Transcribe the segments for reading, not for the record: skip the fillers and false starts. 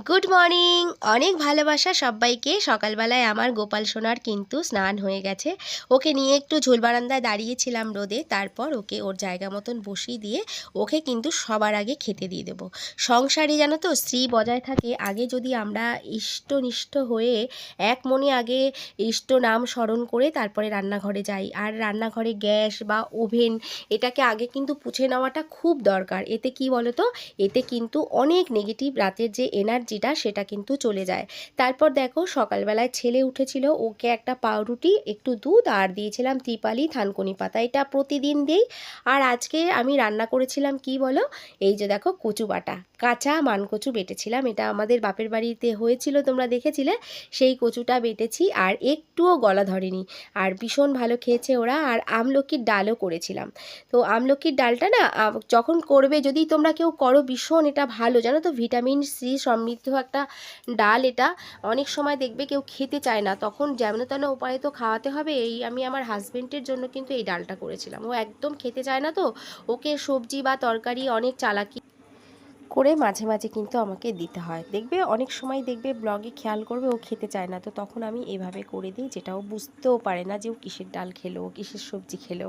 Good morning. অনেক ভালোবাসা সবাইকে। সকালবেলায় আমার গোপাল সোনার কিন্তু স্নান হয়ে গেছে। ওকে নিয়ে একটু ঝুল বারান্দায় দাঁড়িয়েছিলাম রোদে, তারপর ওকে ওর জায়গা মতন বসিয়ে দিয়ে ওকে কিন্তু সবার আগে খেতে দিয়ে দেবো। সংসারে জানো তো স্ত্রী বজায় থাকে। আগে যদি আমরা ইষ্টনিষ্ঠ হয়ে এক মনে আগে ইষ্ট নাম স্মরণ করে তারপরে রান্নাঘরে যাই, আর রান্নাঘরে গ্যাস বা ওভেন এটাকে আগে কিন্তু পুছে নেওয়াটা খুব দরকার। এতে কি বলো তো, এতে কিন্তু অনেক নেগেটিভ রাতের যে এনার্জিটা সেটা কিন্তু চলে যায়। তারপর দেখো সকালবেলায় ছেলে উঠেছিল, ওকে একটা পাউরুটি, একটু দুধ আর দিয়েছিলাম ত্রিপালি থানকুনি পাতা। এটা প্রতিদিন দিই। আর আজকে আমি রান্না করেছিলাম কি বলো, এই যে দেখো কচু বাটা, কাঁচা মানকচু বেটেছিলাম। এটা আমাদের বাপের বাড়িতে হয়েছিল, তোমরা দেখেছিলে। সেই কচুটা বেটেছি আর একটুও গলা ধরেনি, আর ভীষণ ভালো খেয়েছে ওরা। আর আমলকির ডালও করেছিলাম। তো আমলকির ডালটা না যখন করবে, যদি তোমরা কেউ করো, ভীষণ এটা ভালো জানো তো, ভিটামিন সি সমৃদ্ধ একটা ডাল। এটা অনেক সময় দেখবে কেউ খেতে চায় না, তখন যেমন তেন উপায়ে তো খাওয়াতে হবে। এই আমি আমার হাজবেন্ডের জন্য কিন্তু এই ডালটা করেছিলাম। ও একদম খেতে চায় না, তো ওকে সবজি বা তরকারি অনেক চালাকি করে মাঝে মাঝে কিন্তু আমাকে দিতে হয়। দেখবে অনেক সময় দেখবে ব্লগে খেয়াল করবে ও খেতে চায় না, তো তখন আমি এভাবে করে দিই, যেটা ও বুঝতেও পারে না যে ও কিসের ডাল খেলো, কিসের সবজি খেলো,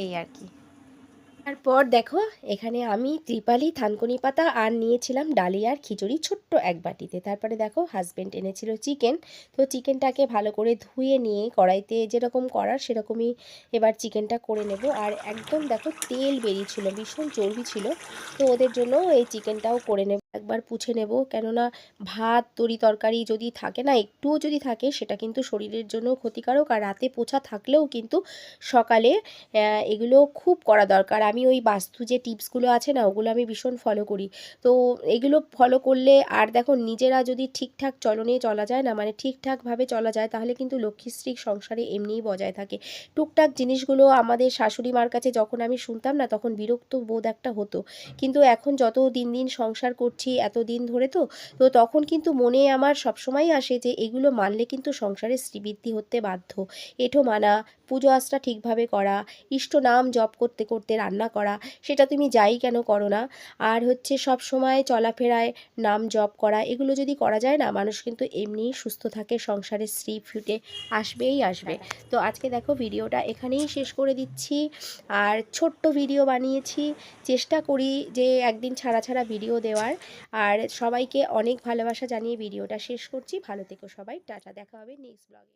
এই আর কি। তারপর দেখো এখানে আমি ত্রিপালি থানকুনি পাতা আর নিয়েছিলাম ডালিয়ার খিচুড়ি ছোট্ট এক বাটিতে। তারপরে দেখো হাজবেন্ড এনেছিল চিকেন। তো চিকেনটাকে ভালো করে ধুয়ে নিয়ে কড়াইতে যেরকম করার সেরকমই এবার চিকেনটা করে নেব। আর একদম দেখো তেল বেরিয়েছিল, ভীষণ চর্বি ছিল। তো ওদের জন্য এই চিকেনটাও করে নেব, একবার পুছে নেব। কেননা ভাত তরি তরকারি যদি থাকে না, একটুও যদি থাকে, সেটা কিন্তু শরীরের জন্য ক্ষতিকারক। আর রাতে পোছা থাকলেও কিন্তু সকালে এগুলো খুব করা দরকার। আমি ওই বাস্তু যে টিপসগুলো আছে না, ওগুলো আমি ভীষণ ফলো করি। তো এগুলো ফলো করলে, আর দেখো নিজেরা যদি ঠিকঠাক চলনে চলা যায় না, মানে ঠিকঠাকভাবে চলা যায়, তাহলে কিন্তু লক্ষ্মীশ্রী সংসারে এমনিই বজায় থাকে। টুকটাক জিনিসগুলো আমাদের শাশুড়ি মার কাছে যখন আমি শুনতাম না, তখন বিরক্ত বোধ একটা হতো। কিন্তু এখন যত দিন দিন সংসার করছি এত দিন ধরে, তো তো তখন কিন্তু মনে আমার সবসময় আসে যে এগুলো মানলে কিন্তু সংসারে শ্রীবৃদ্ধি হতে বাধ্য। এঁঠো মানা, পুজো আচরা ঠিকভাবে করা, ইষ্ট নাম জপ করতে করতে রান্না করা, সেটা তুমি যাই কেন করো না। আর হচ্ছে সব সময় চলাফেরায় নাম জপ করা, এগুলো যদি করা যায় না, মানুষ কিন্তু এমনিই সুস্থ থাকে, সংসারে শ্রী ফিরে আসবেই আসবে। তো আজকে দেখো ভিডিওটা এখানেই শেষ করে দিচ্ছি। আর ছোট্ট ভিডিও বানিয়েছি, চেষ্টা করি যে একদিন ছাড়া ছাড়া ভিডিও দেওয়ার। আর সবাইকে অনেক ভালোবাসা জানিয়ে ভিডিওটা শেষ করছি। ভালো থেকো সবাই, টাটা, দেখা হবে নেক্সট ব্লগে।